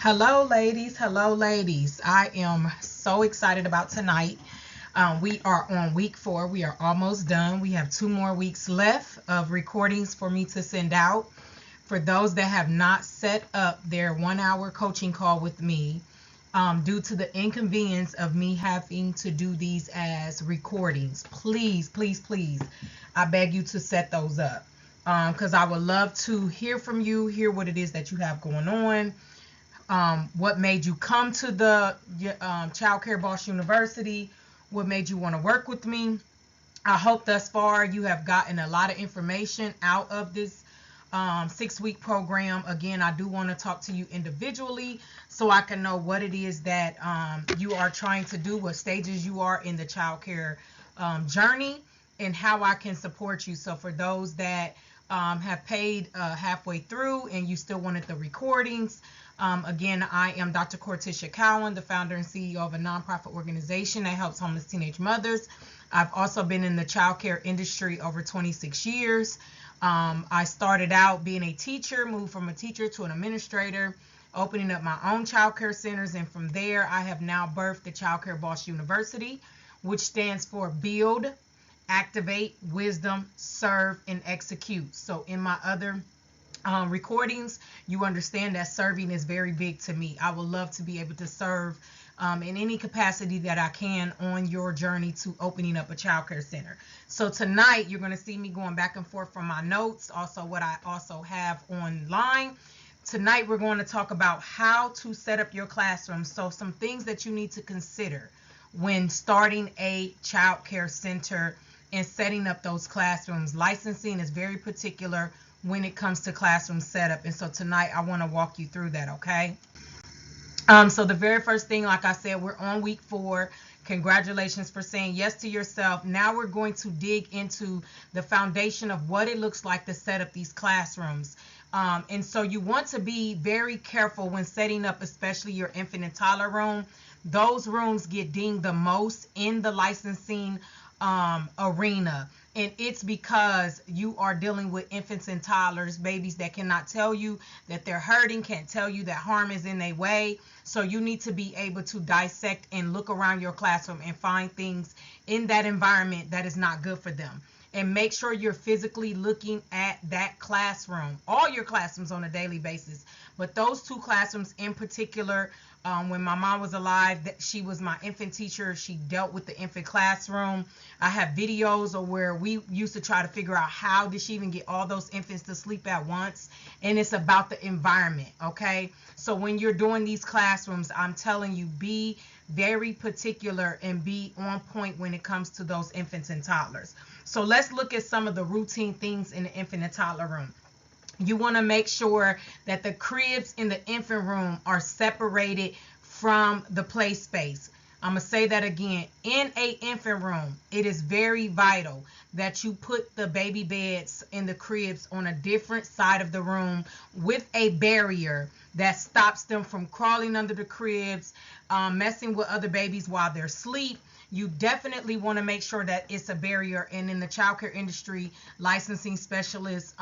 Hello, ladies. Hello, ladies. I am so excited about tonight. We are on week 4. We are almost done. We have 2 more weeks left of recordings for me to send out. For those that have not set up their 1 hour coaching call with me, due to the inconvenience of me having to do these as recordings, please, please, please, I beg you to set those up. Because I would love to hear from you, hear what it is that you have going on, what made you come to the Childcare Bawse University, what made you want to work with me. I hope thus far you have gotten a lot of information out of this 6-week program. Again, I do want to talk to you individually so I can know what it is that you are trying to do, what stages you are in the childcare journey, and how I can support you. So for those that have paid halfway through and you still wanted the recordings, again, I am Dr. Cortisha Cowan, the founder and CEO of a nonprofit organization that helps homeless teenage mothers. I've also been in the childcare industry over 26 years. I started out being a teacher, moved from a teacher to an administrator, opening up my own childcare centers, and from there I have now birthed the Childcare Bawse University, which stands for Build, Activate, Wisdom, Serve, and Execute. So in my other recordings, you understand that serving is very big to me. I would love to be able to serve in any capacity that I can on your journey to opening up a childcare center. So tonight you're going to see me going back and forth from my notes, also what I also have online. Tonight we're going to talk about how to set up your classroom. So some things that you need to consider when starting a childcare center and setting up those classrooms. Licensing is very particular when it comes to classroom setup, and so tonight I want to walk you through that. Okay, so the very first thing, like I said, we're on week 4. Congratulations for saying yes to yourself. Now we're going to dig into the foundation of what it looks like to set up these classrooms. And so you want to be very careful when setting up, especially your infant and toddler room. Those rooms get dinged the most in the licensing arena. And it's because you are dealing with infants and toddlers, babies that cannot tell you that they're hurting, can't tell you that harm is in their way. So you need to be able to dissect and look around your classroom and find things in that environment that is not good for them. And make sure you're physically looking at that classroom, all your classrooms on a daily basis. But those 2 classrooms in particular, when my mom was alive, she was my infant teacher. She dealt with the infant classroom. I have videos of where we used to try to figure out how did she even get all those infants to sleep at once. And it's about the environment, okay? So when you're doing these classrooms, I'm telling you, be very particular and be on point when it comes to those infants and toddlers. So let's look at some of the routine things in the infant and toddler room. You want to make sure that the cribs in the infant room are separated from the play space. I'm going to say that again. In a infant room, it is very vital that you put the baby beds in the cribs on a different side of the room with a barrier that stops them from crawling under the cribs, messing with other babies while they're asleep. You definitely want to make sure that it's a barrier. And in the childcare industry, licensing specialists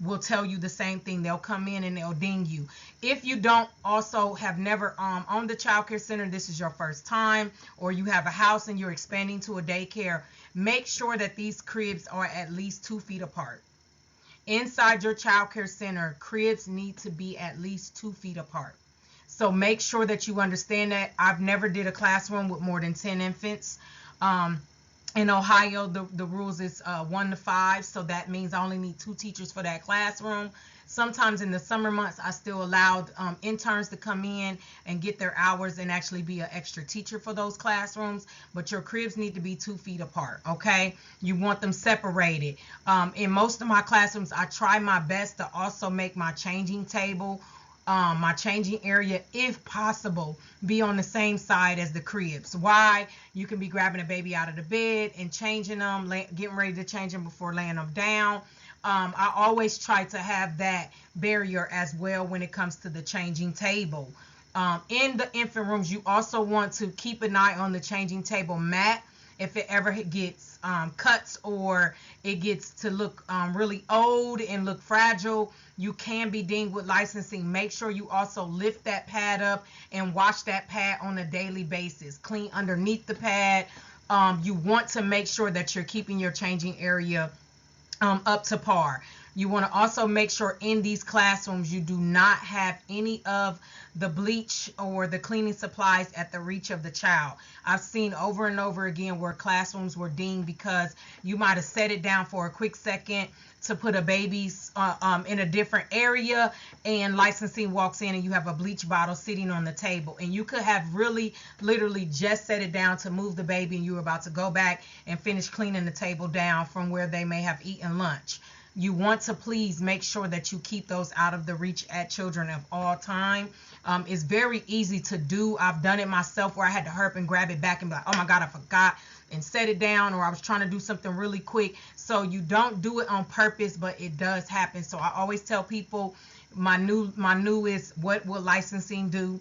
will tell you the same thing. They'll come in and they'll ding you. If you don't also have never owned a childcare center, this is your first time, or you have a house and you're expanding to a daycare, make sure that these cribs are at least 2 feet apart. Inside your childcare center, cribs need to be at least 2 feet apart. So make sure that you understand that. I've never did a classroom with more than 10 infants. In Ohio, the rules is 1 to 5, so that means I only need 2 teachers for that classroom. Sometimes in the summer months, I still allowed interns to come in and get their hours and actually be an extra teacher for those classrooms. But your cribs need to be 2 feet apart, okay? You want them separated. In most of my classrooms, I try my best to also make my changing table, my changing area, if possible, be on the same side as the cribs. Why? You can be grabbing a baby out of the bed and changing them, getting ready to change them before laying them down. I always try to have that barrier as well when it comes to the changing table. In the infant rooms, you also want to keep an eye on the changing table mat if it ever gets cuts or it gets to look really old and look fragile, you can be dinged with licensing. Make sure you also lift that pad up and wash that pad on a daily basis. Clean underneath the pad. You want to make sure that you're keeping your changing area up to par. You want to also make sure in these classrooms you do not have any of the bleach or the cleaning supplies at the reach of the child. I've seen over and over again where classrooms were dinged because you might have set it down for a quick second to put a baby's in a different area, and licensing walks in and you have a bleach bottle sitting on the table, and you could have really literally just set it down to move the baby and you were about to go back and finish cleaning the table down from where they may have eaten lunch. You want to please make sure that you keep those out of the reach at children of all time. It's very easy to do. I've done it myself where I had to hurry up and grab it back and be like, oh my God, I forgot, and set it down, or I was trying to do something really quick. So you don't do it on purpose, but it does happen. So I always tell people, my new is, what will licensing do?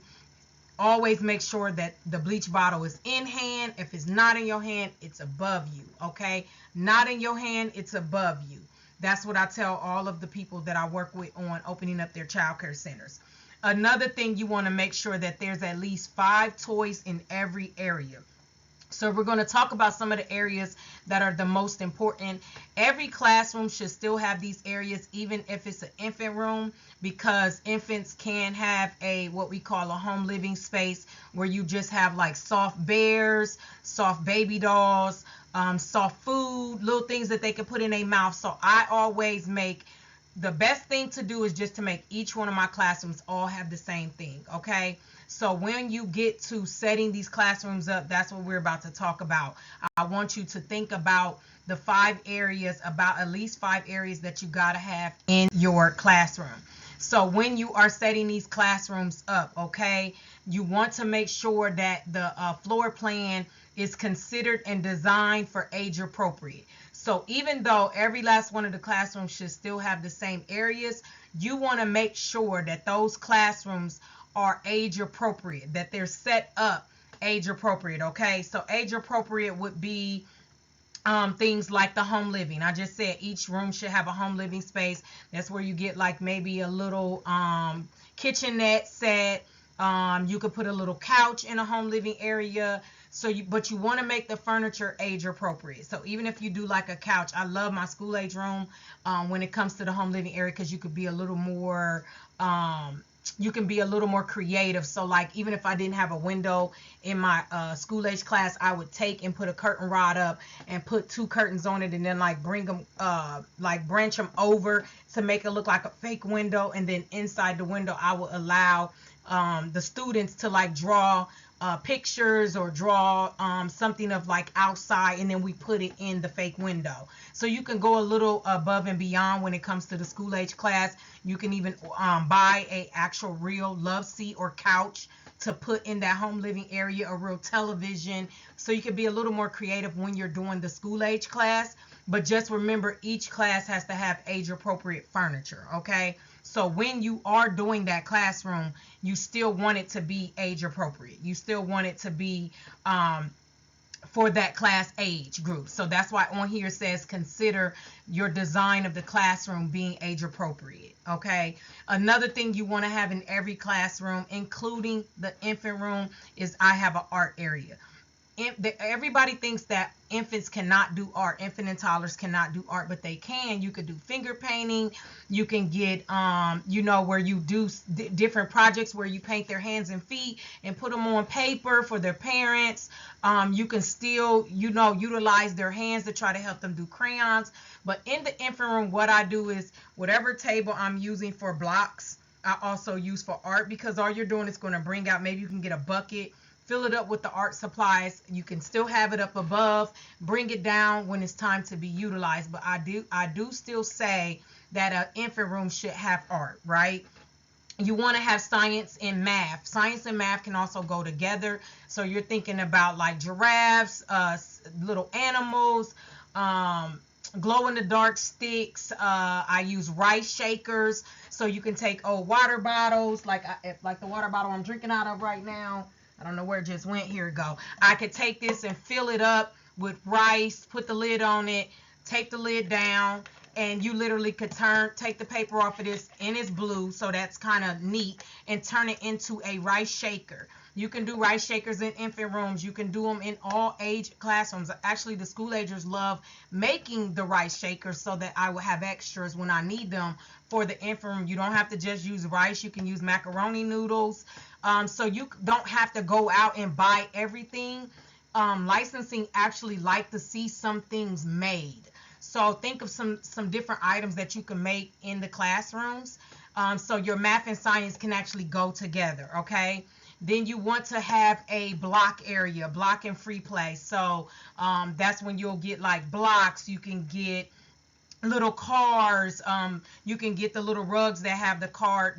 Always make sure that the bleach bottle is in hand. If it's not in your hand, it's above you, okay? Not in your hand, it's above you. That's what I tell all of the people that I work with on opening up their child care centers. Another thing, you want to make sure that there's at least 5 toys in every area. So we're going to talk about some of the areas that are the most important. Every classroom should still have these areas, even if it's an infant room, because infants can have what we call a home living space, where you just have like soft bears, soft baby dolls, soft food, little things that they can put in their mouth. So I always make, the best thing to do is just to make each one of my classrooms all have the same thing, okay? So when you get to setting these classrooms up, that's what we're about to talk about. I want you to think about the 5 areas, about at least 5 areas that you got to have in your classroom. So when you are setting these classrooms up, okay, you want to make sure that the floor plan is considered and designed for age appropriate. So even though every last one of the classrooms should still have the same areas, you want to make sure that those classrooms are age appropriate, that they're set up age appropriate, okay? So age appropriate would be things like the home living. I just said each room should have a home living space. That's where you get like maybe a little kitchenette set. You could put a little couch in a home living area. So but you want to make the furniture age appropriate. So even if you do like a couch, I love my school age room when it comes to the home living area, because you could be a little more creative. So like, even if I didn't have a window in my school age class, I would take and put a curtain rod up and put 2 curtains on it, and then like bring them like branch them over to make it look like a fake window, and then inside the window I will allow the students to like draw pictures or draw something of like outside, and then we put it in the fake window. So you can go a little above and beyond when it comes to the school age class. You can even buy a actual real love seat or couch to put in that home living area, a real television. So you can be a little more creative when you're doing the school age class. But just remember, each class has to have age appropriate furniture, okay? So when you are doing that classroom, you still want it to be age appropriate. You still want it to be for that class age group. So that's why on here it says consider your design of the classroom being age appropriate, okay? Another thing you want to have in every classroom, including the infant room, is I have an art area. Everybody thinks that infants cannot do art. Infant and toddlers cannot do art, but they can. You could do finger painting. You can get, where you do different projects where you paint their hands and feet and put them on paper for their parents. You can still, utilize their hands to try to help them do crayons. But in the infant room, what I do is whatever table I'm using for blocks, I also use for art, because all you're doing is going to bring out, maybe you can get a bucket, fill it up with the art supplies. You can still have it up above, bring it down when it's time to be utilized. But I do still say that an infant room should have art, right? You want to have science and math. Science and math can also go together. So you're thinking about like giraffes, little animals, glow-in-the-dark sticks. I use rice shakers. So you can take old water bottles, like the water bottle I'm drinking out of right now. I don't know where it just went. Here it go. I could take this and fill it up with rice, put the lid on it, take the lid down, and you literally could take the paper off of this, and it's blue, so that's kind of neat, and turn it into a rice shaker. You can do rice shakers in infant rooms. You can do them in all age classrooms. Actually, the school agers love making the rice shakers so that I will have extras when I need them for the infant room. You don't have to just use rice. You can use macaroni noodles. So you don't have to go out and buy everything. Licensing actually like to see some things made. So think of some different items that you can make in the classrooms. So your math and science can actually go together, okay? Then you want to have a block area, block and free play. So that's when you'll get like blocks. You can get little cars. You can get the little rugs that have the car,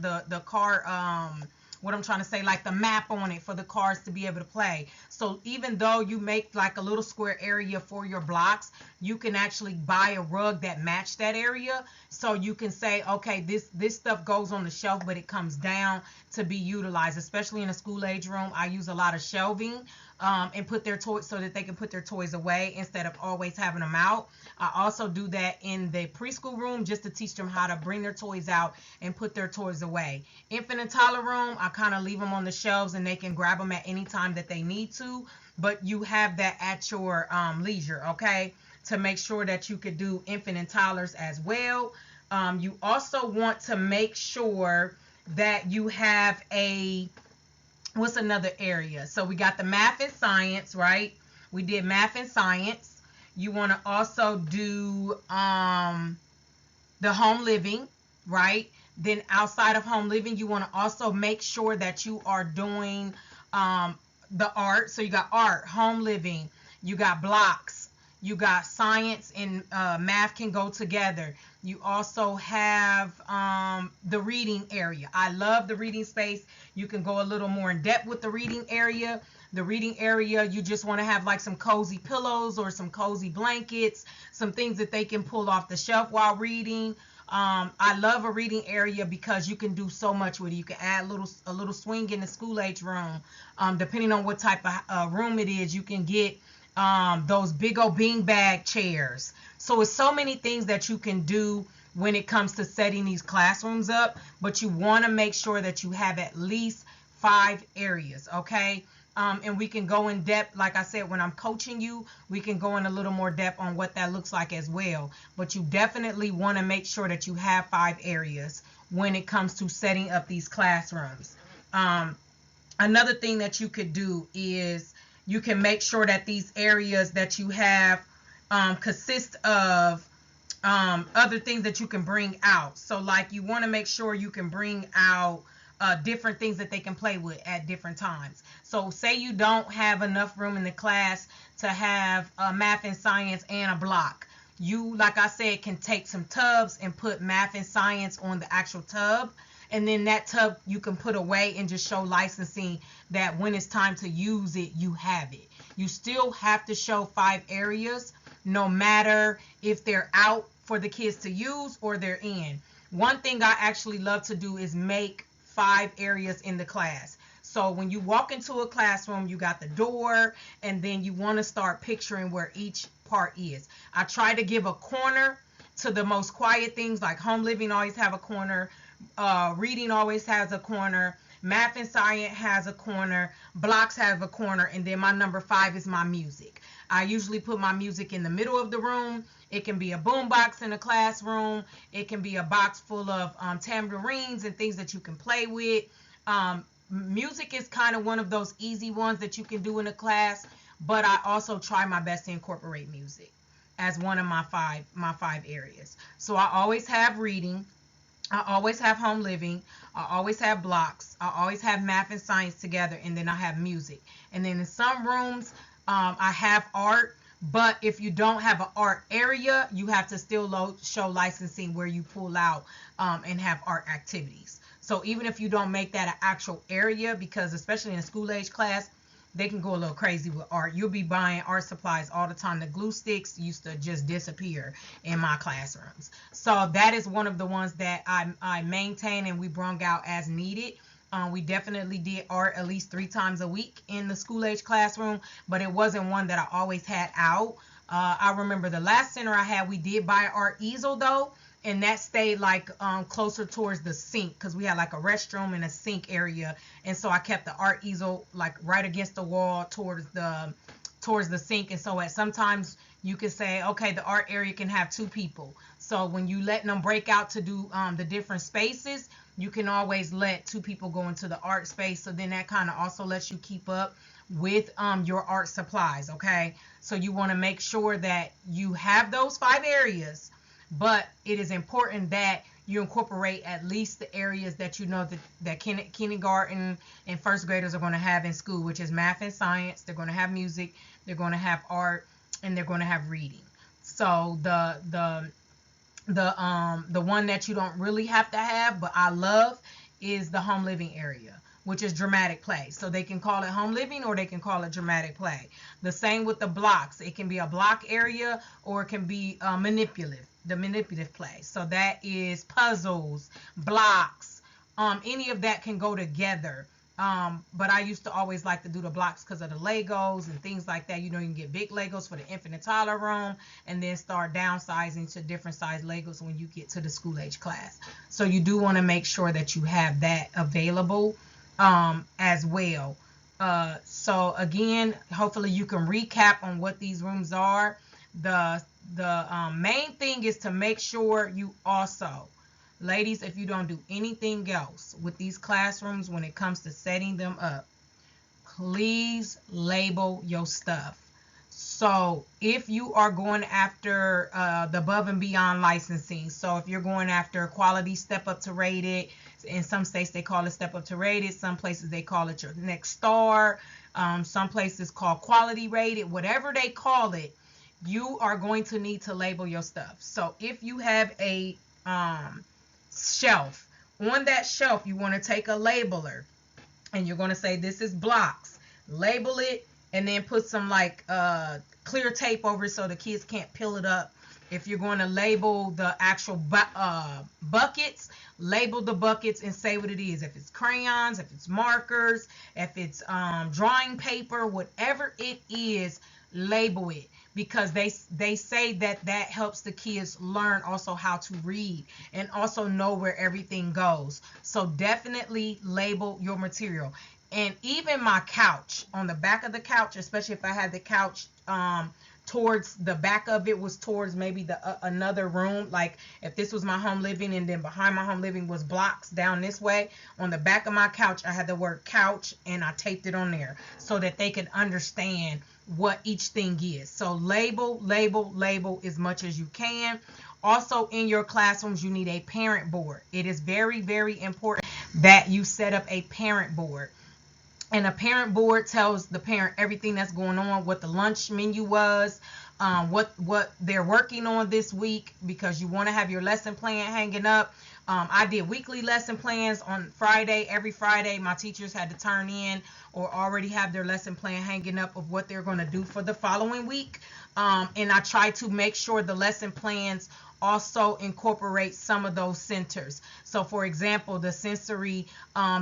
what I'm trying to say, like the map on it for the cars to be able to play. So even though you make like a little square area for your blocks, you can actually buy a rug that match that area. So you can say, okay, this stuff goes on the shelf, but it comes down to be utilized, especially in a school age room. I use a lot of shelving and put their toys so that they can put their toys away instead of always having them out. I also do that in the preschool room just to teach them how to bring their toys out and put their toys away. Infant and toddler room, I kind of leave them on the shelves and they can grab them at any time that they need to, but you have that at your leisure, okay, to make sure that you could do infant and toddlers as well. You also want to make sure that you have what's another area? So we got the math and science, right? We did math and science. You want to also do the home living, right? Then outside of home living, you want to also make sure that you are doing the art. So you got art, home living, you got blocks, you got science and math can go together. You also have the reading area. I love the reading space. You can go a little more in depth with the reading area. The reading area, you just want to have like some cozy pillows or some cozy blankets, some things that they can pull off the shelf while reading. I love a reading area because you can do so much with it. You can add a little swing in the school age room. Depending on what type of room it is, you can get those big old beanbag chairs. So it's so many things that you can do when it comes to setting these classrooms up, but you want to make sure that you have at least 5 areas, okay? And we can go in depth, like I said, when I'm coaching you, we can go in a little more depth on what that looks like as well. But you definitely want to make sure that you have 5 areas when it comes to setting up these classrooms. Another thing that you could do is you can make sure that these areas that you have consist of other things that you can bring out. So like you want to make sure you can bring out different things that they can play with at different times. So say you don't have enough room in the class to have math and science and a block. You, like I said, can take some tubs and put math and science on the actual tub. And then that tub you can put away and just show licensing that when it's time to use it, you have it. You still have to show 5 areas, no matter if they're out for the kids to use or they're in. One thing I actually love to do is make 5 areas in the class. So when you walk into a classroom, you got the door, and then you want to start picturing where each part is. I try to give a corner to the most quiet things, like home living always have a corner, reading always has a corner, math and science has a corner, blocks have a corner, and then my number 5 is my music. I usually put my music in the middle of the room. It can be a boom box in a classroom. It can be a box full of tambourines and things that you can play with. Music is kind of one of those easy ones that you can do in a class, but I also try my best to incorporate music as one of my five areas. So I always have reading. I always have home living. I always have blocks. I always have math and science together, and then I have music. And then in some rooms, I have art. But if you don't have an art area, you have to still show licensing where you pull out and have art activities. So even if you don't make that an actual area, because especially in a school age class, they can go a little crazy with art. You'll be buying art supplies all the time. The glue sticks used to just disappear in my classrooms. So that is one of the ones that I maintain and we bring out as needed. We definitely did art at least 3 times a week in the school age classroom, but it wasn't one that I always had out. I remember the last center I had, we did buy art easel though, and that stayed like closer towards the sink, because we had like a restroom and a sink area, and so I kept the art easel like right against the wall towards the sink. And so at sometimes you can say, okay, the art area can have 2 people. So when you letting them break out to do the different spaces, you can always let 2 people go into the art space. So then that kind of also lets you keep up with your art supplies. Okay, so you want to make sure that you have those 5 areas, but it is important that you incorporate at least the areas that you know that kindergarten and first graders are going to have in school, which is math and science. They're going to have music, they're going to have art, and they're going to have reading. So the one that you don't really have to have, but I love, is the home living area, which is dramatic play. So they can call it home living or they can call it dramatic play. The same with the blocks. It can be a block area or it can be the manipulative play. So that is puzzles, blocks, any of that can go together. But I used to always like to do the blocks because of the Legos and things like that. You know, you can get big Legos for the infant and toddler room and then start downsizing to different size Legos when you get to the school age class. So you do want to make sure that you have that available as well. So again, hopefully you can recap on what these rooms are. The main thing is to make sure you also, ladies, if you don't do anything else with these classrooms when it comes to setting them up, please label your stuff. So if you are going after the above and beyond licensing, so if you're going after quality step up to rated, in some states they call it step up to rated, some places they call it your next star, some places call quality rated, whatever they call it, you are going to need to label your stuff. So if you have a shelf, on that shelf you want to take a labeler and you're going to say this is blocks, label it, and then put some like clear tape over it so the kids can't peel it up. If you're going to label the actual buckets, label the buckets and say what it is. If it's crayons, if it's markers, if it's drawing paper, whatever it is, label it, because they say that helps the kids learn also how to read and also know where everything goes. So definitely label your material. And even my couch, on the back of the couch, especially if I had the couch towards the back of it was towards maybe the another room, like if this was my home living and then behind my home living was blocks down this way, on the back of my couch I had the word couch and I taped it on there so that they could understand what each thing is. So label as much as you can. Also in your classrooms you need a parent board. It is very, very important that you set up a parent board. And a parent board tells the parent everything that's going on, what the lunch menu was, what they're working on this week, because you want to have your lesson plan hanging up. I did weekly lesson plans on Friday. Every Friday my teachers had to turn in or already have their lesson plan hanging up of what they're going to do for the following week. And I try to make sure the lesson plans also incorporate some of those centers. So for example, the sensory,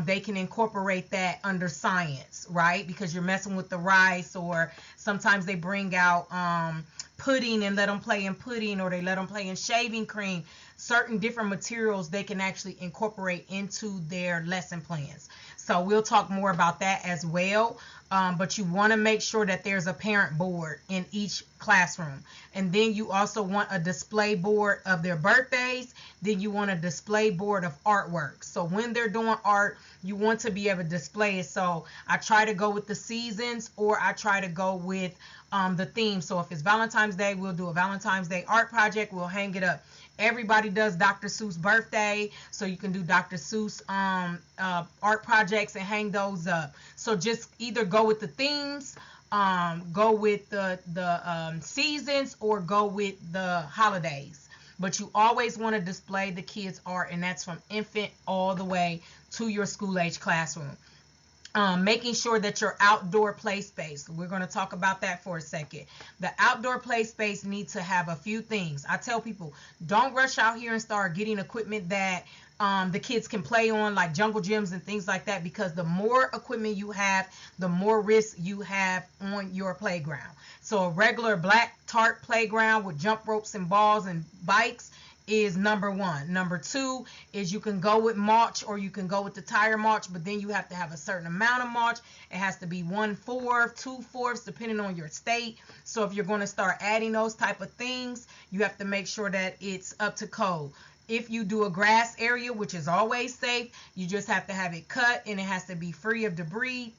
they can incorporate that under science, right? Because you're messing with the rice, or sometimes they bring out pudding and let them play in pudding, or they let them play in shaving cream. Certain different materials they can actually incorporate into their lesson plans. So we'll talk more about that as well. But you want to make sure that there's a parent board in each classroom. And then you also want a display board of their birthdays. Then you want a display board of artwork. So when they're doing art, you want to be able to display it. So I try to go with the seasons, or I try to go with the theme. So if it's Valentine's Day, we'll do a Valentine's Day art project. We'll hang it up. Everybody does Dr. Seuss birthday, so you can do Dr. Seuss art projects and hang those up. So just either go with the themes, go with the seasons, or go with the holidays. But you always want to display the kids' art, and that's from infant all the way to your school age classroom. Making sure that your outdoor play space, we're going to talk about that for a second. The outdoor play space needs to have a few things. I tell people, don't rush out here and start getting equipment that the kids can play on, like jungle gyms and things like that, because the more equipment you have, the more risk you have on your playground. So a regular black tarp playground with jump ropes and balls and bikes is number one. Number two is you can go with mulch, or you can go with the tire mulch, but then you have to have a certain amount of mulch. It has to be 1/4, 2/4, depending on your state. So if you're going to start adding those type of things, you have to make sure that it's up to code. If you do a grass area, which is always safe, you just have to have it cut, and it has to be free of debris,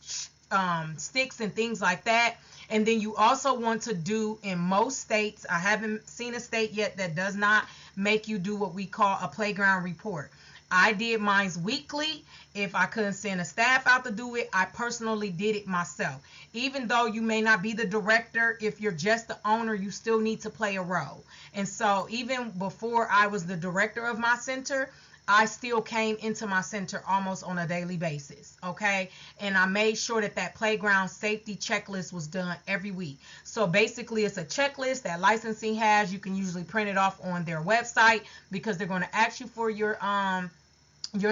sticks and things like that. And then you also want to do, in most states, I haven't seen a state yet that does not make you do what we call a playground report. I did mine's weekly. If I couldn't send a staff out to do it, I personally did it myself. Even though you may not be the director, if you're just the owner, you still need to play a role. And so even before I was the director of my center, I still came into my center almost on a daily basis, okay? And I made sure that that playground safety checklist was done every week. So basically, it's a checklist that licensing has. You can usually print it off on their website, because they're going to ask you for your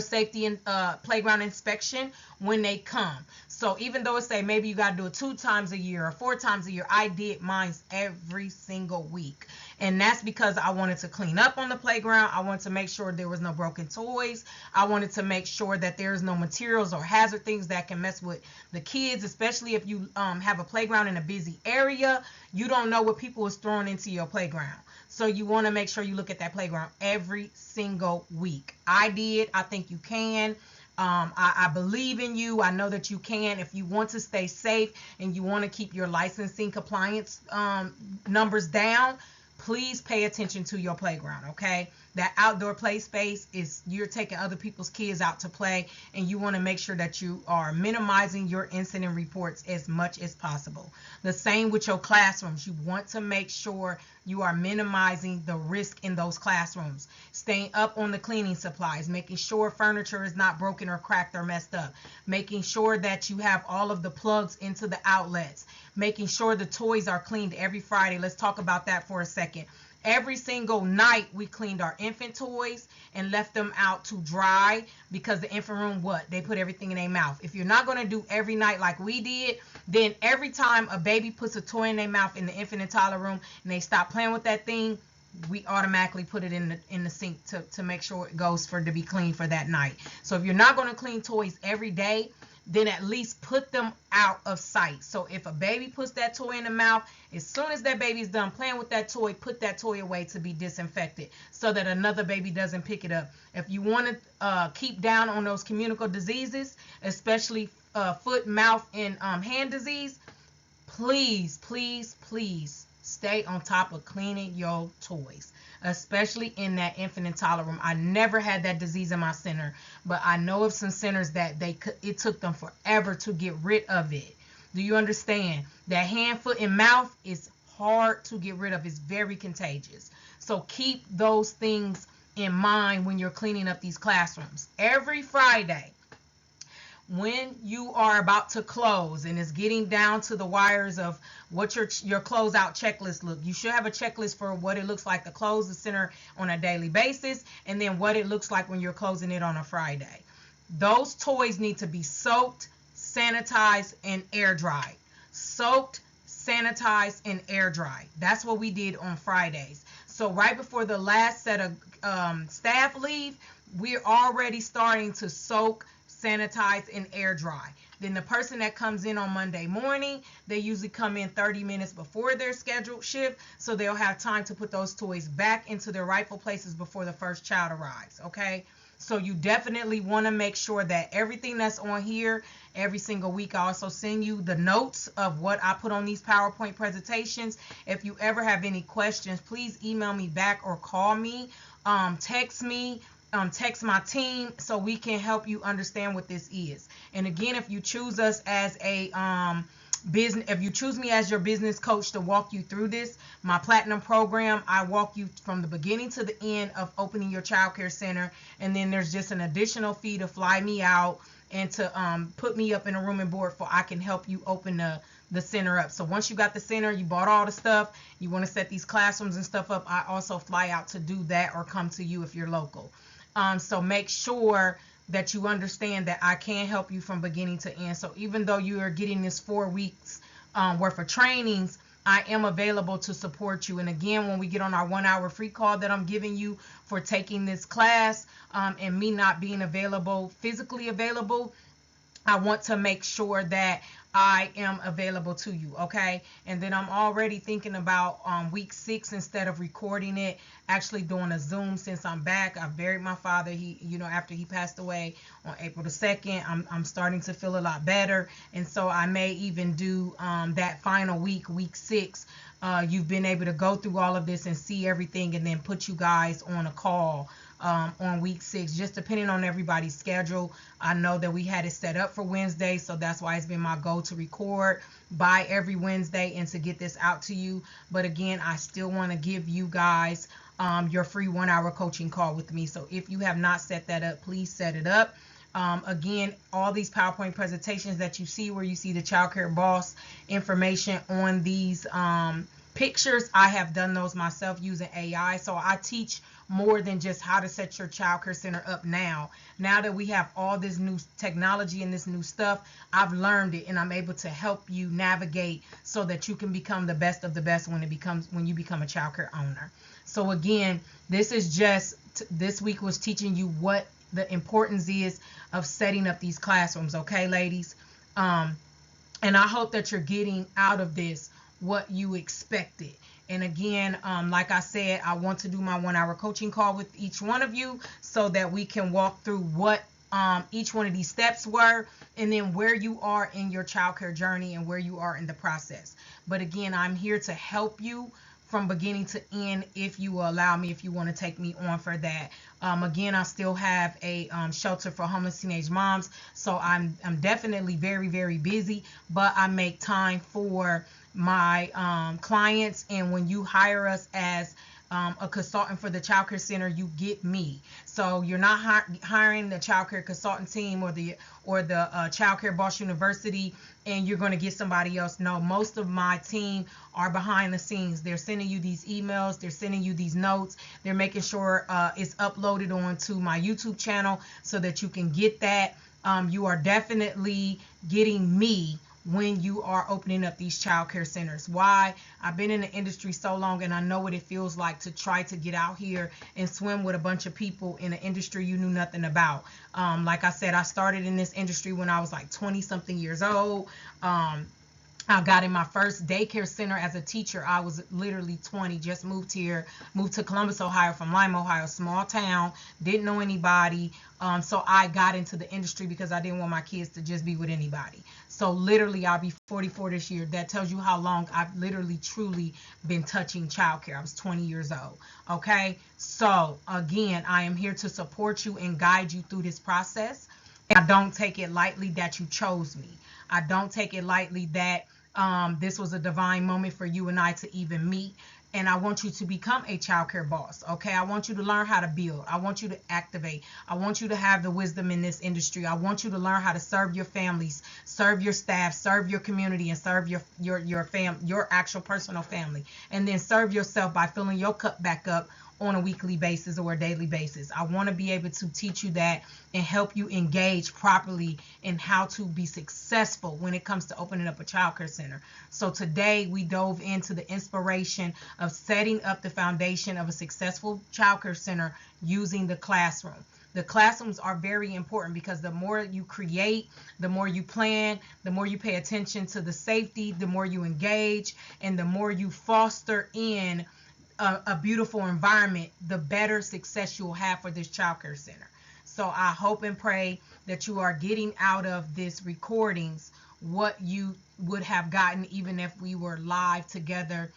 safety and playground inspection when they come. So even though it say maybe you got to do it 2 times a year or 4 times a year, I did mine every single week. And that's because I wanted to clean up on the playground. I wanted to make sure there was no broken toys. I wanted to make sure that there's no materials or hazard things that can mess with the kids, especially if you have a playground in a busy area. You don't know what people is throwing into your playground. So you want to make sure you look at that playground every single week. I did. I think you can. I believe in you. I know that you can. If you want to stay safe and you want to keep your licensing compliance numbers down, please pay attention to your playground, okay? That outdoor play space is, you're taking other people's kids out to play, and you want to make sure that you are minimizing your incident reports as much as possible. The same with your classrooms. You want to make sure you are minimizing the risk in those classrooms. Staying up on the cleaning supplies, making sure furniture is not broken or cracked or messed up, making sure that you have all of the plugs into the outlets, making sure the toys are cleaned every Friday. Let's talk about that for a second. Every single night we cleaned our infant toys and left them out to dry, because the infant room, what? They put everything in their mouth. If you're not going to do every night like we did, then every time a baby puts a toy in their mouth in the infant and toddler room and they stop playing with that thing, we automatically put it in the sink to make sure it goes to be clean for that night. So if you're not going to clean toys every day, then at least put them out of sight. So if a baby puts that toy in the mouth, as soon as that baby's done playing with that toy, put that toy away to be disinfected so that another baby doesn't pick it up. If you want to keep down on those communicable diseases, especially foot, mouth, and hand disease, please, please, please stay on top of cleaning your toys, especially in that infant and toddler room. I never had that disease in my center, but I know of some centers that it took them forever to get rid of it. Do you understand? That hand, foot, and mouth is hard to get rid of. It's very contagious. So keep those things in mind when you're cleaning up these classrooms. Every Friday, when you are about to close and it's getting down to the wires of what your closeout checklist look, you should have a checklist for what it looks like to close the center on a daily basis, and then what it looks like when you're closing it on a Friday. Those toys need to be soaked, sanitized, and air dried. Soaked, sanitized, and air dried. That's what we did on Fridays. So right before the last set of staff leave, we're already starting to soak, sanitize, and air dry. Then the person that comes in on Monday morning, they usually come in 30 minutes before their scheduled shift, so they'll have time to put those toys back into their rightful places before the first child arrives, okay? So you definitely want to make sure that everything that's on here every single week. I also send you the notes of what I put on these PowerPoint presentations. If you ever have any questions, please email me back or call me, text me, text my team, so we can help you understand what this is. And again, if you choose us as a if you choose me as your business coach to walk you through this, my platinum program, I walk you from the beginning to the end of opening your child care center. And then there's just an additional fee to fly me out and to put me up in a room and board for I can help you open the center up. So once you got the center, you bought all the stuff, you want to set these classrooms and stuff up, I also fly out to do that or come to you if you're local. So make sure that you understand that I can help you from beginning to end. So even though you are getting this 4 weeks worth of trainings, I am available to support you. And again, when we get on our 1 hour free call that I'm giving you for taking this class, and me not being available, physically available, I want to make sure that I am available to you, okay? And then I'm already thinking about week 6, instead of recording it, actually doing a Zoom. Since I'm back, I buried my father. He, after he passed away on April the 2nd, I'm starting to feel a lot better, and so I may even do that final week 6. You've been able to go through all of this and see everything, and then put you guys on a call on week 6, just depending on everybody's schedule. I know that we had it set up for Wednesday, so that's why it's been my goal to record by every Wednesday and to get this out to you. But again, I still want to give you guys your free 1 hour coaching call with me. So if you have not set that up, please set it up. Again, all these PowerPoint presentations that you see, where you see the Childcare Boss information on these pictures, I have done those myself using AI. So I teach more than just how to set your childcare center up now. Now that we have all this new technology and this new stuff, I've learned it, and I'm able to help you navigate so that you can become the best of the best when you become a childcare owner. So again, this week was teaching you what the importance is of setting up these classrooms, okay, ladies? And I hope that you're getting out of this what you expected. And again, like I said, I want to do my 1 hour coaching call with each one of you so that we can walk through what each one of these steps were, and then where you are in your childcare journey and where you are in the process. But again, I'm here to help you from beginning to end if you will allow me, if you want to take me on for that. Again, I still have a shelter for homeless teenage moms, so I'm definitely very, very busy, but I make time for my clients. And when you hire us as a consultant for the childcare center, you get me. So you're not hiring the childcare consultant team or the Childcare Boss University, and you're going to get somebody else. No, most of my team are behind the scenes. They're sending you these emails, they're sending you these notes, they're making sure it's uploaded onto my YouTube channel so that you can get that. You are definitely getting me when you are opening up these childcare centers. Why? I've been in the industry so long, and I know what it feels like to try to get out here and swim with a bunch of people in an industry you knew nothing about. Like I said, I started in this industry when I was like 20 something years old. I got in my first daycare center as a teacher. I was literally 20, just moved here, moved to Columbus, Ohio from Lima, Ohio, small town, didn't know anybody. So I got into the industry because I didn't want my kids to just be with anybody. So literally, I'll be 44 this year. That tells you how long I've literally, truly been touching childcare. I was 20 years old. Okay. So again, I am here to support you and guide you through this process. And I don't take it lightly that you chose me. I don't take it lightly that this was a divine moment for you and I to even meet. And I want you to become a childcare boss, okay? I want you to learn how to build. I want you to activate. I want you to have the wisdom in this industry. I want you to learn how to serve your families, serve your staff, serve your community, and serve your actual personal family. And then serve yourself by filling your cup back up on a weekly basis or a daily basis. I want to be able to teach you that and help you engage properly in how to be successful when it comes to opening up a childcare center. So today we dove into the inspiration of setting up the foundation of a successful childcare center using the classroom. The classrooms are very important because the more you create, the more you plan, the more you pay attention to the safety, the more you engage, and the more you foster in a beautiful environment, the better success you'll have for this childcare center. So I hope and pray that you are getting out of this recordings what you would have gotten even if we were live together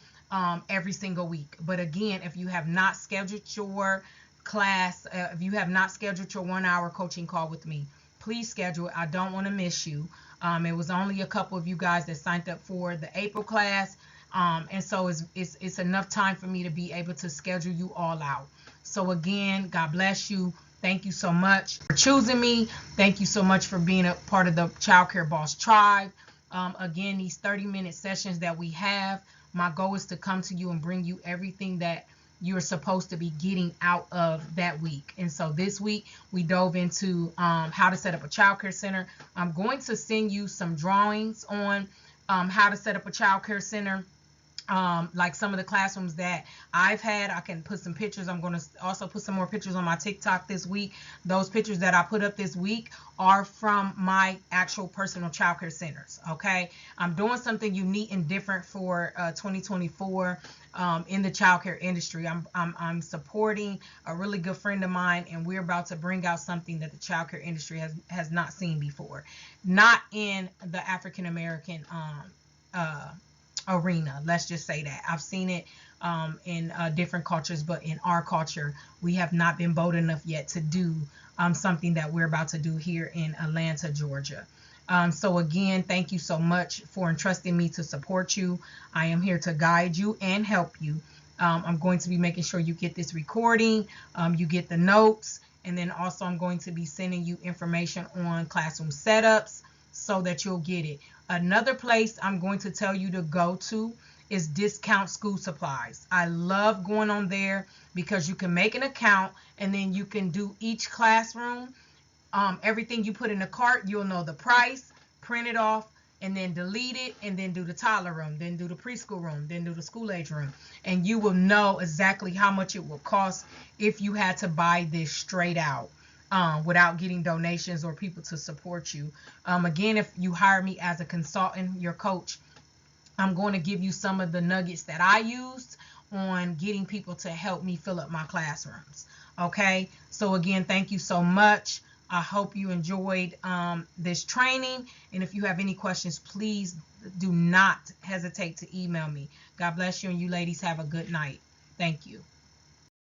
every single week. But again, if you have not scheduled your class, if you have not scheduled your 1 hour coaching call with me, please schedule it. I don't want to miss you. It was only a couple of you guys that signed up for the April class. And so it's enough time for me to be able to schedule you all out. So again, God bless you. Thank you so much for choosing me. Thank you so much for being a part of the Childcare Boss Tribe. Again, these 30-minute sessions that we have, my goal is to come to you and bring you everything that you're supposed to be getting out of that week. And so this week we dove into how to set up a childcare center. I'm going to send you some drawings on how to set up a childcare center. Like some of the classrooms that I've had. I can put some pictures. I'm going to also put some more pictures on my TikTok this week. Those pictures that I put up this week are from my actual personal childcare centers. Okay, I'm doing something unique and different for 2024 in the childcare industry. I'm supporting a really good friend of mine, and we're about to bring out something that the childcare industry has not seen before, not in the African American arena. Let's just say that. I've seen it in different cultures, but in our culture, we have not been bold enough yet to do something that we're about to do here in Atlanta, Georgia. So again, thank you so much for entrusting me to support you. I am here to guide you and help you. I'm going to be making sure you get this recording, you get the notes, and then also I'm going to be sending you information on classroom setups so that you'll get it. Another place I'm going to tell you to go to is Discount School Supplies. I love going on there because you can make an account and then you can do each classroom. Everything you put in the cart, you'll know the price, print it off, and then delete it, and then do the toddler room, then do the preschool room, then do the school age room. And you will know exactly how much it will cost if you had to buy this straight out. Without getting donations or people to support you. Again, if you hire me as a consultant, your coach, I'm going to give you some of the nuggets that I used on getting people to help me fill up my classrooms. Okay, so again, thank you so much. I hope you enjoyed this training. And if you have any questions, please do not hesitate to email me. God bless you, and you ladies have a good night. Thank you.